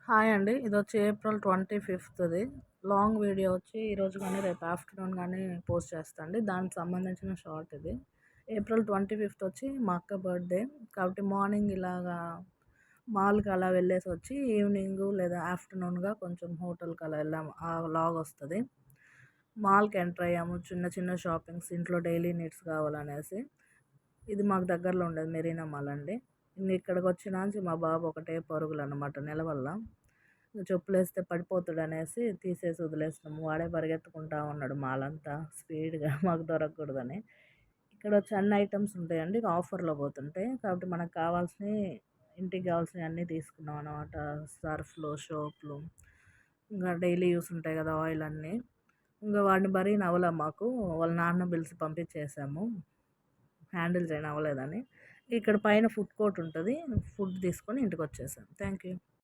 Hi అండి. ఇదొచ్చి April 25థ్‌ది. Long video వచ్చి ఈరోజు గానీ, రేపు ఆఫ్టర్‌నూన్ గానీ పోస్ట్ చేస్తా అండి. దానికి సంబంధించిన షార్ట్ ఇది. ఏప్రిల్ 25థ్ వచ్చి మా అక్క బర్త్‌డే. కాబట్టి మార్నింగ్ ఇలాగా మాల్‌కి అలా వెళ్ళేసొచ్చి ఈవినింగు లేదా ఆఫ్టర్‌నూన్‌గా కొంచెం హోటల్‌కి అలా వెళ్ళాము. ఆ వ్లాగ్ వస్తది. మాల్‌కి ఎంటర్ అయ్యాము. చిన్న చిన్న షాపింగ్స్ ఇంట్లో డైలీ నీడ్స్ కావాలనేసి. ఇది మాకు దగ్గరలో ఉండేది మెరీనా మాల్ అండి. ఇక్కడికొచ్చినాంచి మా బాబు ఒకటే పరుగులనమాట నిలవల్ల. చెప్పులేస్తే పడిపోతాడనేసి తీసేసి వదిలేసినాము. వాడే పరిగెత్తుకుంటా ఉన్నాడు మాలంతా స్పీడ్‌గా మాకు దొరకకూడదని. ఇక్కడొచ్చి అన్ని ఐటెమ్స్ ఉంటాయండి. ఆఫర్‌లో పోతుంటాయి. కాబట్టి మనకు కావాల్సినయి ఇంటికి కావాల్సినయి అన్నీ తీసుకున్నాం అనమాట. సర్ఫ్‌లు, సోపులు, ఇంకా డైలీ యూస్ ఉంటాయి కదా ఆయిల్ అన్నీ. ఇంక వాడిని బరీనవ్వల మాకు. వాళ్ళ నాన్నని పిలిచి పంపించేసాము. హ్యాండిల్ చేయనవ్వలేదని. ఇక్కడ పైన ఫుడ్ కోర్ట్ ఉంటది. ఫుడ్ తీసుకొని ఇంటికొచ్చేసాం. Thank you.